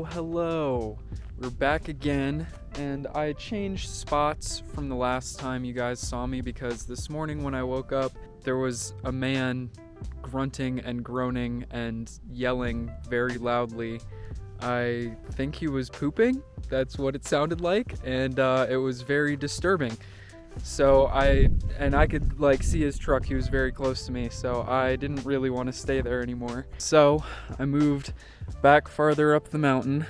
Hello. We're back again, and I changed spots from the last time you guys saw me because this morning when I woke up, there was a man grunting and groaning and yelling very loudly. I think he was pooping. That's what it sounded like, and it was very disturbing. So I could see his truck. He was very close to me, so I didn't really want to stay there anymore. So I moved back farther up the mountain,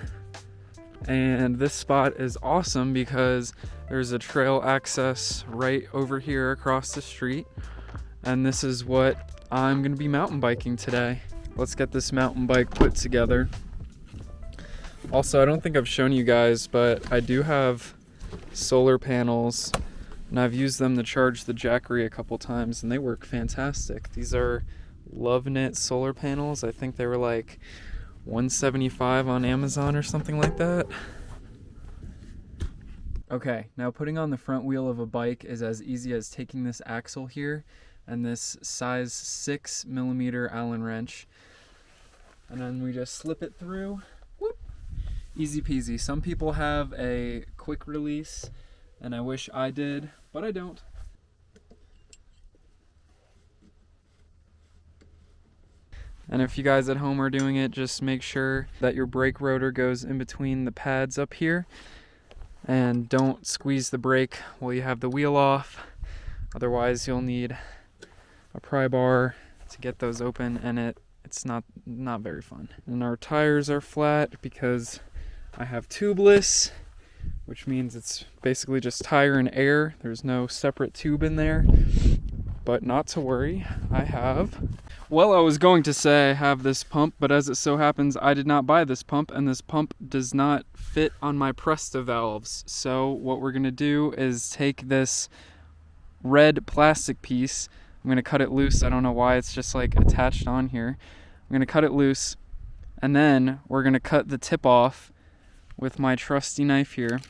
and this spot is awesome because there's a trail access right over here across the street, and this is what I'm gonna be mountain biking today. Let's get this mountain bike put together. Also, I don't think I've shown you guys, but I do have solar panels, and I've used them to charge the Jackery a couple times, and they work fantastic. These are Lovenit solar panels. I think they were like $175 on Amazon or something like that. Okay, now putting on the front wheel of a bike is as easy as taking this axle here and this size 6mm Allen wrench, and then we just slip it through. Whoop. Easy peasy. Some people have a quick release, and I wish I did, but I don't. And if you guys at home are doing it, just make sure that your brake rotor goes in between the pads up here, and don't squeeze the brake while you have the wheel off. Otherwise you'll need a pry bar to get those open, and it's not very fun. And our tires are flat because I have tubeless, which means it's basically just tire and air. There's no separate tube in there, but not to worry, I have. Well, I was going to say I have this pump, but as it so happens, I did not buy this pump, and this pump does not fit on my Presta valves. So what we're gonna do is take this red plastic piece, I'm gonna cut it loose. I don't know why it's just like attached on here. I'm gonna cut it loose, and then we're gonna cut the tip off with my trusty knife here.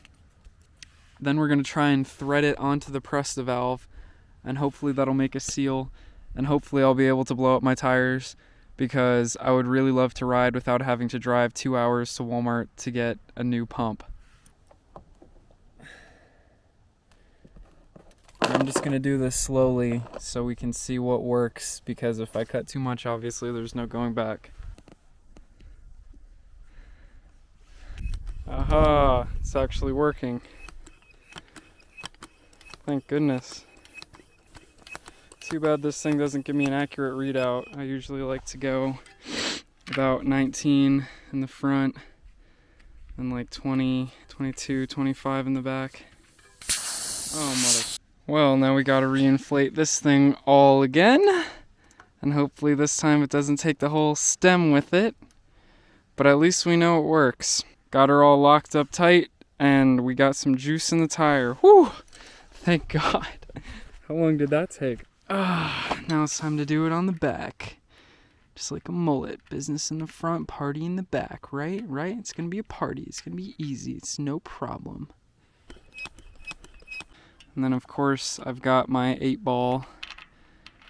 Then we're gonna try and thread it onto the Presta valve, and hopefully that'll make a seal, and hopefully I'll be able to blow up my tires, because I would really love to ride without having to drive 2 hours to Walmart to get a new pump. I'm just gonna do this slowly so we can see what works, because if I cut too much, obviously there's no going back. Aha, it's actually working. Thank goodness. Too bad this thing doesn't give me an accurate readout. I usually like to go about 19 in the front and like 20, 22, 25 in the back. Oh, mother. Well, now we gotta reinflate this thing all again, and hopefully this time it doesn't take the whole stem with it, but at least we know it works. Got her all locked up tight, and we got some juice in the tire. Whew! Thank God. How long did that take? Now it's time to do it on the back. Just like a mullet. Business in the front, party in the back, right? Right? It's gonna be a party. It's gonna be easy. It's no problem. And then of course I've got my 8-ball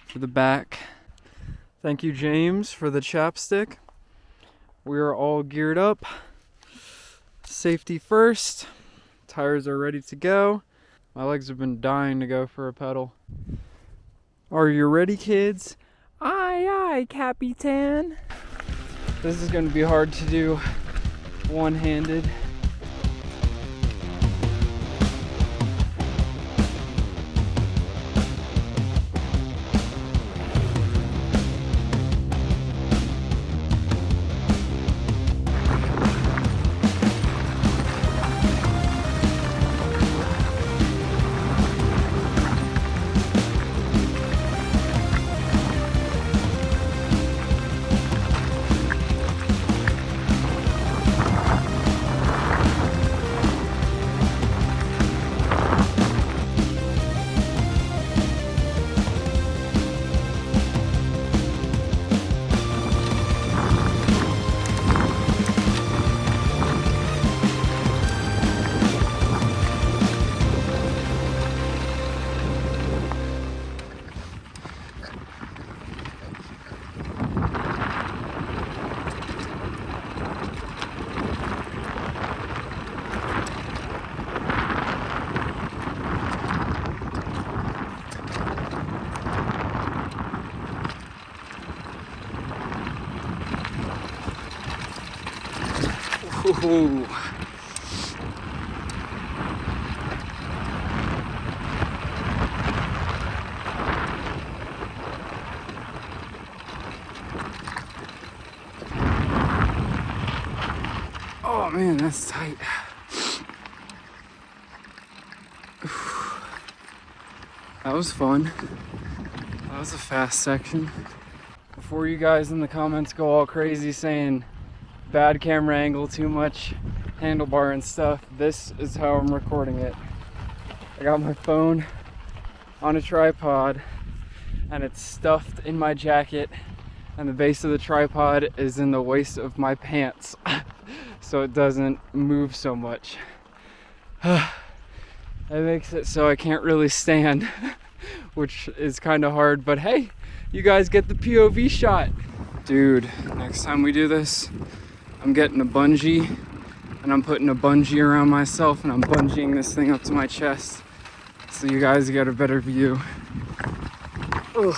for the back. Thank you, James, for the chapstick. We are all geared up. Safety first. Tires are ready to go. My legs have been dying to go for a pedal. Are you ready, kids? Aye, aye, Capitan. This is going to be hard to do one-handed. Ooh. Oh man, that's tight. That was fun. That was a fast section. Before you guys in the comments go all crazy saying bad camera angle, too much handlebar and stuff, this is how I'm recording it. I got my phone on a tripod and it's stuffed in my jacket, and the base of the tripod is in the waist of my pants so it doesn't move so much. That makes it so I can't really stand, which is kind of hard, but hey, you guys get the POV shot. Dude, next time we do this, I'm getting a bungee and I'm putting a bungee around myself and I'm bungeeing this thing up to my chest so you guys get a better view. Ugh.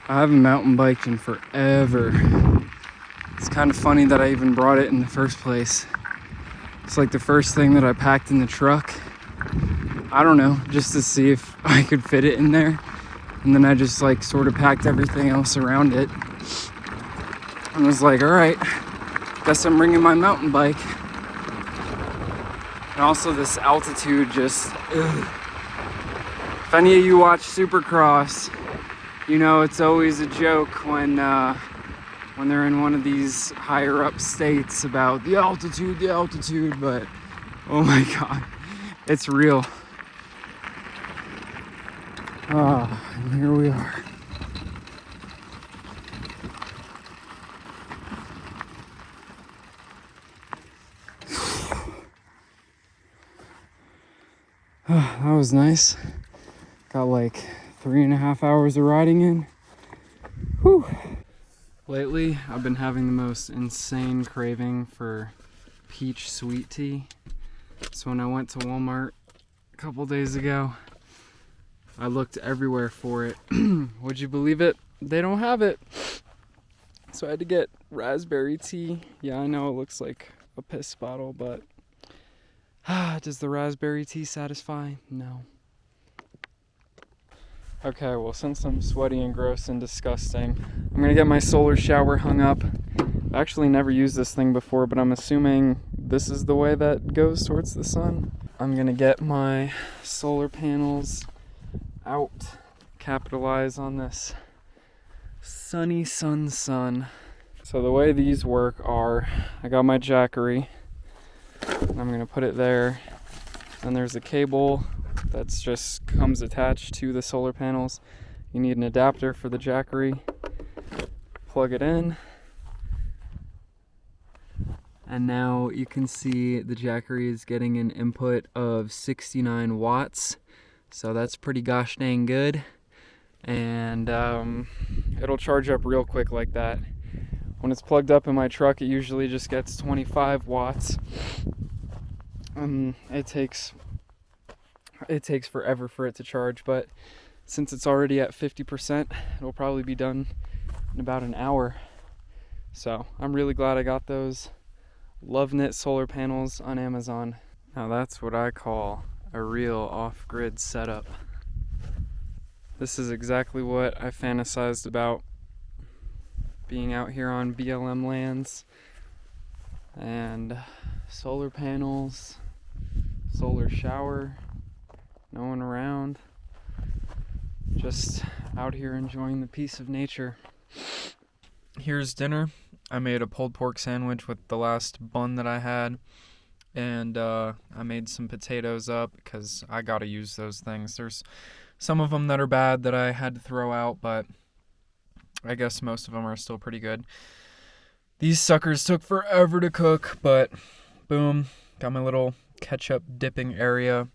I haven't mountain biked in forever. It's kind of funny that I even brought it in the first place. It's like the first thing that I packed in the truck. I don't know, just to see if I could fit it in there. And then I just like sort of packed everything else around it. And was like, all right, guess I'm bringing my mountain bike. And also this altitude just, ugh. If any of you watch Supercross, you know it's always a joke when they're in one of these higher up states about the altitude, but oh my god, it's real. And here we are. That was nice. Got like 3.5 hours of riding in. Whew. Lately, I've been having the most insane craving for peach sweet tea. So when I went to Walmart a couple days ago, I looked everywhere for it. Would you believe it? They don't have it. So I had to get raspberry tea. Yeah, I know it looks like a piss bottle, but does the raspberry tea satisfy? No. Okay, well, since I'm sweaty and gross and disgusting, I'm gonna get my solar shower hung up. I've actually never used this thing before, but I'm assuming this is the way that goes towards the sun. I'm gonna get my solar panels out, capitalize on this sunny sun. So the way these work are, I got my jackery, and I'm gonna put it there, and there's a cable that's just comes attached to the solar panels. You need an adapter for the jackery, plug it in, and now you can see the jackery is getting an input of 69 watts, so that's pretty gosh dang good, and it'll charge up real quick like that. When it's plugged up in my truck, it usually just gets 25 watts. It takes forever for it to charge, but since it's already at 50%, it'll probably be done in about an hour. So I'm really glad I got those Lovenit solar panels on Amazon. Now that's what I call a real off-grid setup. This is exactly what I fantasized about, being out here on BLM lands, and solar panels, solar shower, no one around, just out here enjoying the peace of nature. Here's dinner. I made a pulled pork sandwich with the last bun that I had, and I made some potatoes up because I gotta use those things. There's some of them that are bad that I had to throw out, but I guess most of them are still pretty good. These suckers took forever to cook, but boom, got my little ketchup dipping area.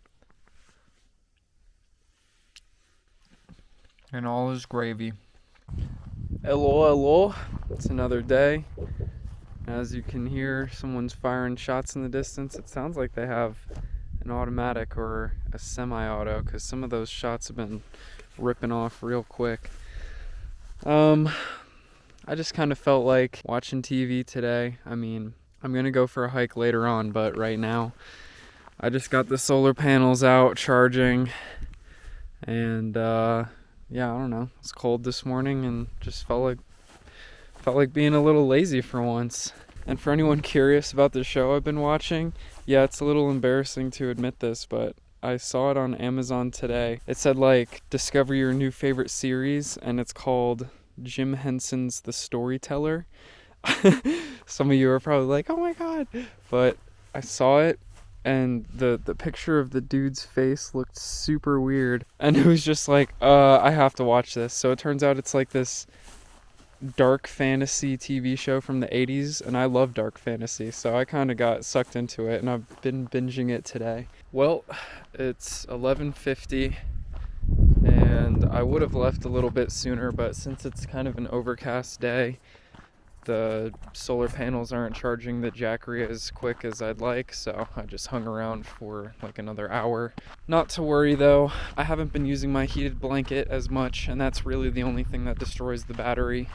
And all is gravy. Hello, hello. It's another day. As you can hear, someone's firing shots in the distance. It sounds like they have an automatic or a semi-auto, because some of those shots have been ripping off real quick. I just kind of felt like watching TV today. I mean, I'm gonna go for a hike later on, but right now I just got the solar panels out charging, and yeah, I don't know. It's cold this morning and just felt like being a little lazy for once. And for anyone curious about the show I've been watching, yeah, it's a little embarrassing to admit this, but I saw it on Amazon today. It said like, discover your new favorite series, and it's called Jim Henson's The Storyteller. Some of you are probably like, oh my god, but I saw it and the picture of the dude's face looked super weird, and it was just like, I have to watch this. So it turns out it's like this dark fantasy TV show from the 80s, and I love dark fantasy, so I kind of got sucked into it, and I've been binging it today. Well, it's 11:50, and I would have left a little bit sooner, but since it's kind of an overcast day, the solar panels aren't charging the Jackery as quick as I'd like, so I just hung around for like another hour. Not to worry though, I haven't been using my heated blanket as much, and that's really the only thing that destroys the battery.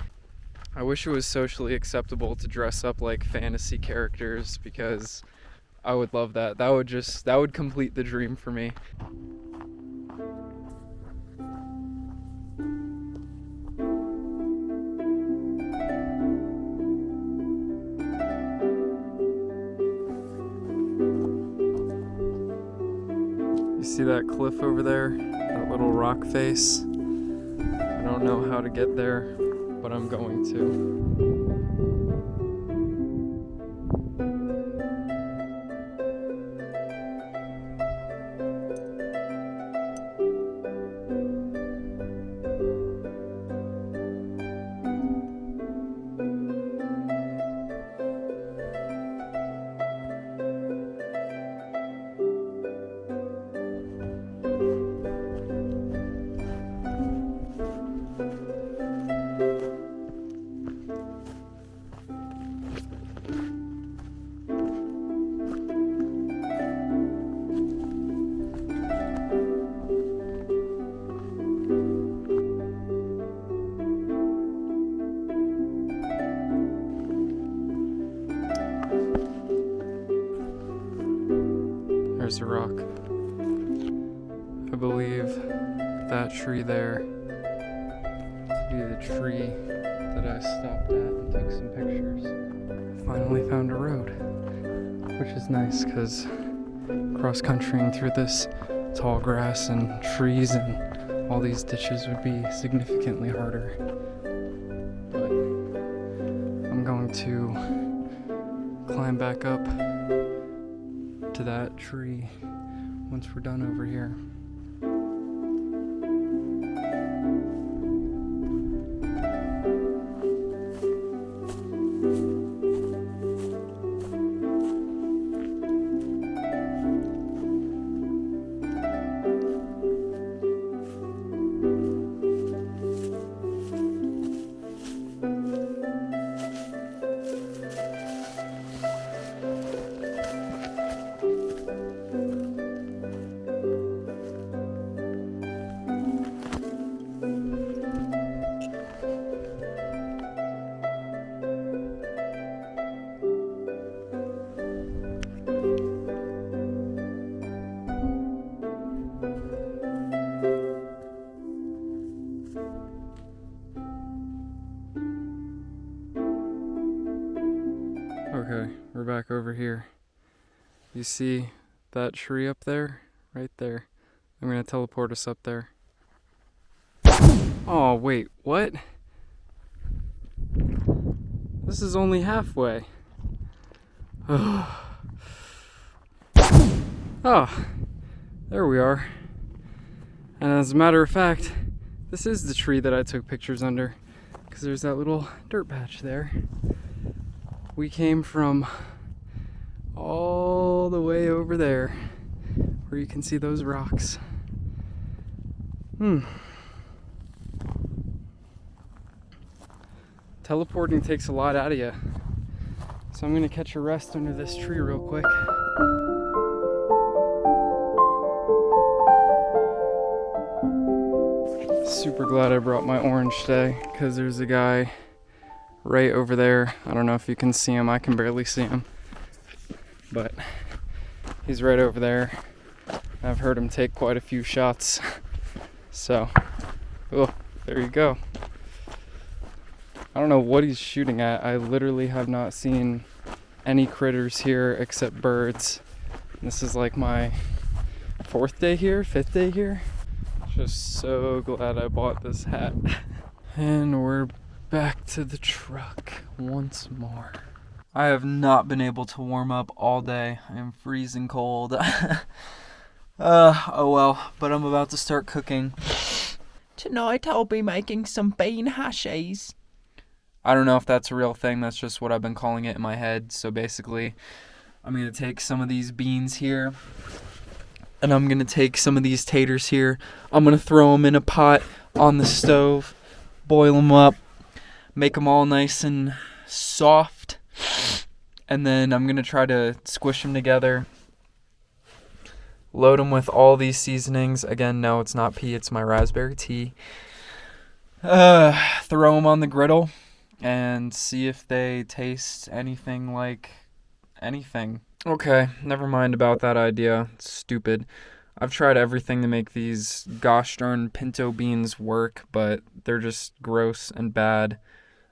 I wish it was socially acceptable to dress up like fantasy characters, because I would love that. That would complete the dream for me. You see that cliff over there? That little rock face? I don't know how to get there, but I'm going to. There's a rock. I believe that tree there to be the tree that I stopped at and took some pictures. Finally found a road, which is nice because cross-countrying through this tall grass and trees and all these ditches would be significantly harder. But I'm going to climb back up to that tree once we're done over here. Okay, we're back over here. You see that tree up there? Right there. I'm gonna teleport us up there. Oh, wait, what? This is only halfway. Oh, there we are. And as a matter of fact, this is the tree that I took pictures under. because there's that little dirt patch there. We came from all the way over there where you can see those rocks. Teleporting takes a lot out of you. So I'm gonna catch a rest under this tree real quick. Super glad I brought my orange today because there's a guy right over there. I don't know if you can see him. I can barely see him. But he's right over there. I've heard him take quite a few shots. So, oh, there you go. I don't know what he's shooting at. I literally have not seen any critters here except birds. This is like my 4th day here, 5th day here. Just so glad I bought this hat. And we're back to the truck once more. I have not been able to warm up all day. I am freezing cold. Oh well, but I'm about to start cooking. Tonight I'll be making some bean hashies. I don't know if that's a real thing, that's just what I've been calling it in my head. So basically, I'm going to take some of these beans here, and I'm going to take some of these taters here. I'm going to throw them in a pot on the stove, boil them up, make them all nice and soft, and then I'm going to try to squish them together. Load them with all these seasonings. Again, no, it's not pea, it's my raspberry tea. Throw them on the griddle and see if they taste anything like anything. Okay, never mind about that idea. It's stupid. I've tried everything to make these gosh darn pinto beans work, but they're just gross and bad.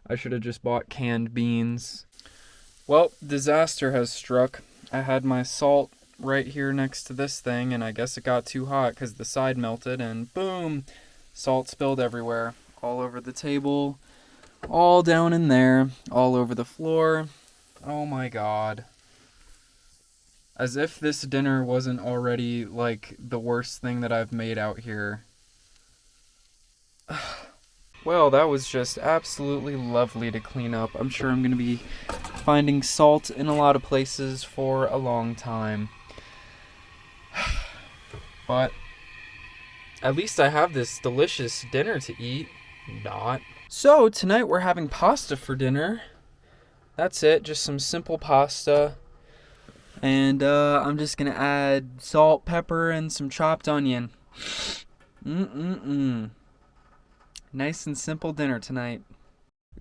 I should have just bought canned beans. Well, disaster has struck. I had my salt right here next to this thing, and I guess it got too hot because the side melted, and boom, salt spilled everywhere. All over the table, all down in there, all over the floor. Oh my god. As if this dinner wasn't already, like, the worst thing that I've made out here. Well, that was just absolutely lovely to clean up. I'm sure I'm going to be finding salt in a lot of places for a long time. But at least I have this delicious dinner to eat. Not. So tonight we're having pasta for dinner. That's it, just some simple pasta. And I'm just gonna add salt, pepper, and some chopped onion. Nice and simple dinner tonight.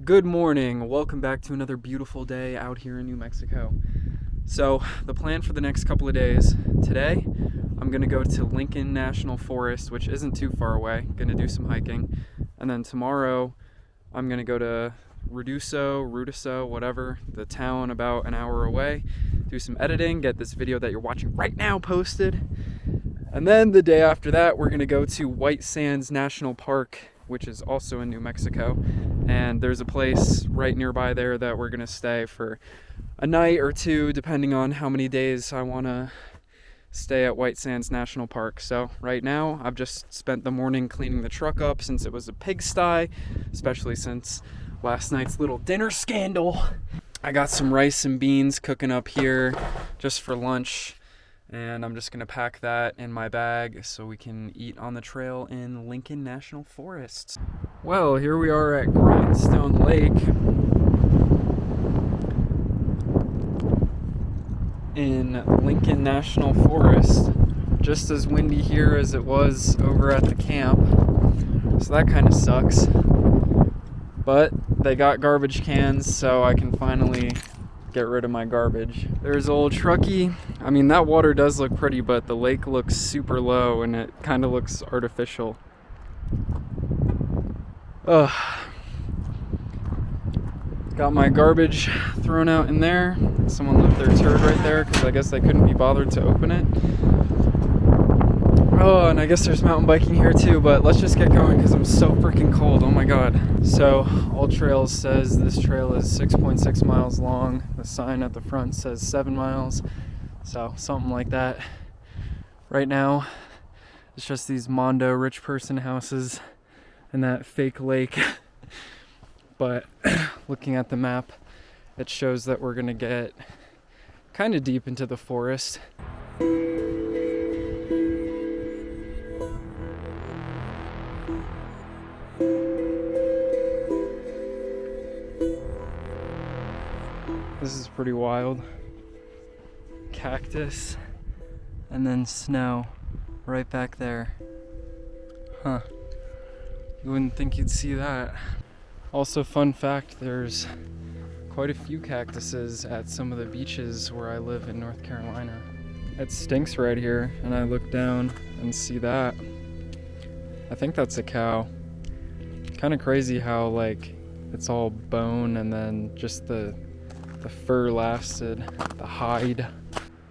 Good morning. Welcome back to another beautiful day out here in New Mexico. So the plan for the next couple of days. Today, I'm gonna go to Lincoln National Forest, which isn't too far away. Gonna do some hiking. And then tomorrow, I'm gonna go to Rudiso, whatever, the town about an hour away, do some editing, get this video that you're watching right now posted. And then the day after that, we're gonna go to White Sands National Park, which is also in New Mexico. And there's a place right nearby there that we're gonna stay for a night or two, depending on how many days I wanna stay at White Sands National Park. So right now I've just spent the morning cleaning the truck up since it was a pigsty, especially since last night's little dinner scandal. I got some rice and beans cooking up here just for lunch, and I'm just gonna pack that in my bag so we can eat on the trail in Lincoln National Forest. Well, here we are at Grindstone Lake in Lincoln National Forest. Just as windy here as it was over at the camp, so that kind of sucks. But they got garbage cans, so I can finally get rid of my garbage. There's old Truckee. I mean, that water does look pretty, but the lake looks super low and it kind of looks artificial. Ugh. Got my garbage thrown out in there. Someone left their turd right there because I guess they couldn't be bothered to open it. Oh, and I guess there's mountain biking here too, but let's just get going because I'm so freaking cold. Oh my god. So, All Trails says this trail is 6.6 miles long. The sign at the front says 7 miles. So, something like that. Right now, it's just these Mondo rich person houses and that fake lake. but looking at the map, it shows that we're gonna get kind of deep into the forest. This is pretty wild. Cactus and then snow right back there. Huh. You wouldn't think you'd see that. Also, fun fact, there's quite a few cactuses at some of the beaches where I live in North Carolina. It stinks right here, and I look down and see that. I think that's a cow. Kind of crazy how like it's all bone and then just the fur lasted, the hide.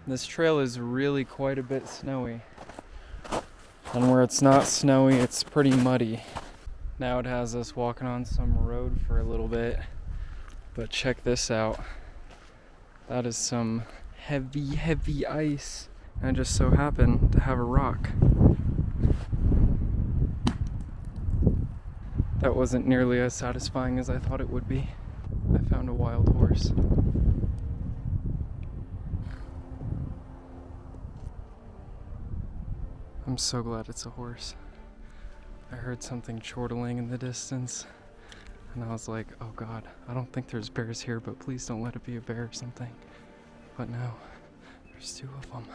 This trail is really quite a bit snowy. And where it's not snowy, it's pretty muddy. Now it has us walking on some road for a little bit. But check this out. That is some heavy, heavy ice. And I just so happen to have a rock. That wasn't nearly as satisfying as I thought it would be. I found a wild horse. I'm so glad it's a horse. I heard something chortling in the distance, and I was like, oh God, I don't think there's bears here, but please don't let it be a bear or something. But no, there's two of them.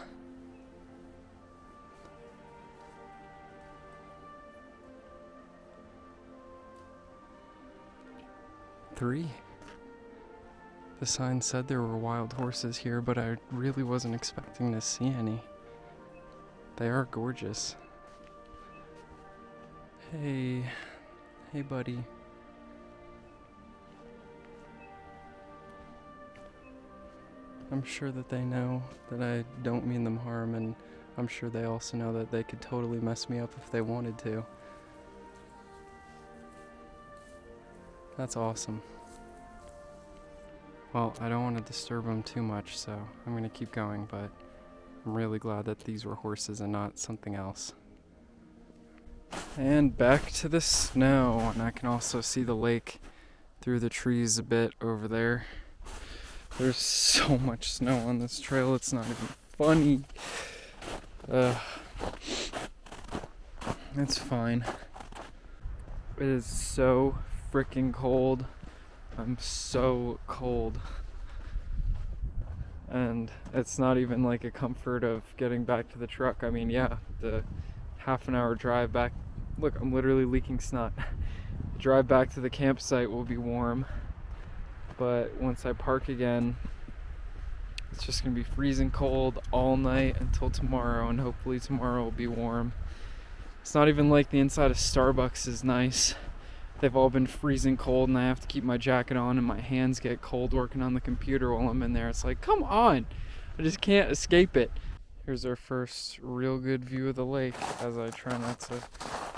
Three. The sign said there were wild horses here, but I really wasn't expecting to see any. They are gorgeous. Hey buddy. I'm sure that they know that I don't mean them harm, and I'm sure they also know that they could totally mess me up if they wanted to. That's awesome. Well, I don't want to disturb them too much, so I'm gonna keep going, but I'm really glad that these were horses and not something else. And back to the snow, and I can also see the lake through the trees a bit over there. There's so much snow on this trail, it's not even funny. It's fine. It is so freaking cold. I'm so cold. And it's not even like a comfort of getting back to the truck. I mean, yeah, the half an hour drive back. Look, I'm literally leaking snot. The drive back to the campsite will be warm. But once I park again, it's just gonna be freezing cold all night until tomorrow, and hopefully tomorrow will be warm. It's not even like the inside of Starbucks is nice. They've all been freezing cold, and I have to keep my jacket on, and my hands get cold working on the computer while I'm in there. It's like, come on! I just can't escape it. Here's our first real good view of the lake as I try not to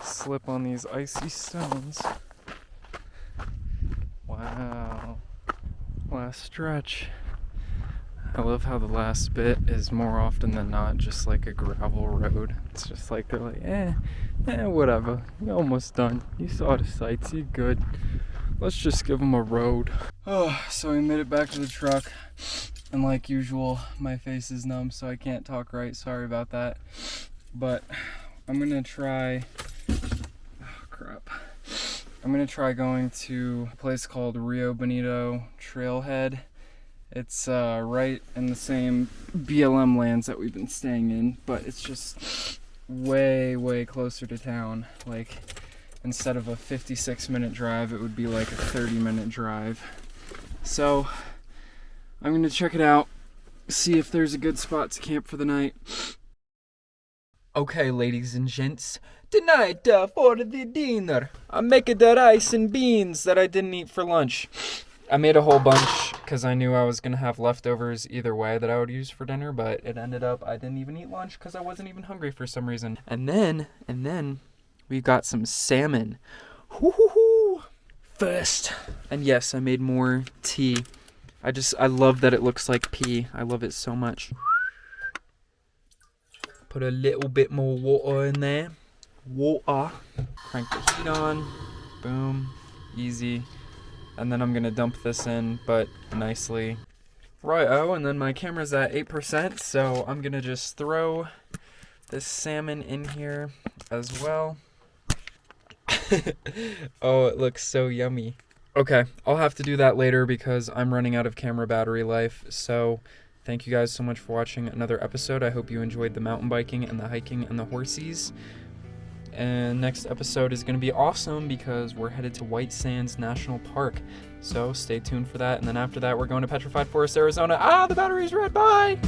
slip on these icy stones. Wow. Last stretch. I love how the last bit is more often than not just like a gravel road. It's just like they're like, whatever. You're almost done. You saw the sights. You're good. Let's just give them a road. Oh, so we made it back to the truck. And like usual, my face is numb, so I can't talk right. Sorry about that. But I'm gonna try. Oh, crap. I'm gonna try going to a place called Rio Bonito Trailhead. It's right in the same BLM lands that we've been staying in, but it's just way, way closer to town. Like, instead of a 56-minute drive, it would be like a 30-minute drive. So, I'm gonna check it out, see if there's a good spot to camp for the night. Okay, ladies and gents, tonight for the dinner, I'm making the rice and beans that I didn't eat for lunch. I made a whole bunch because I knew I was going to have leftovers either way that I would use for dinner, but it ended up I didn't even eat lunch because I wasn't even hungry for some reason. And then we got some salmon. Hoo-hoo-hoo. First. And yes, I made more tea. I love that it looks like pea. I love it so much. Put a little bit more water in there. Water. Crank the heat on. Boom. Easy. and then I'm gonna dump this in, but nicely. Right-o, and then my camera's at 8%, so I'm gonna just throw this salmon in here as well. Oh, it looks so yummy. Okay, I'll have to do that later because I'm running out of camera battery life. So thank you guys so much for watching another episode. I hope you enjoyed the mountain biking and the hiking and the horsies. And next episode is going to be awesome because we're headed to White Sands National Park. So stay tuned for that. And then after that, we're going to Petrified Forest, Arizona. Ah, the battery's red. Bye!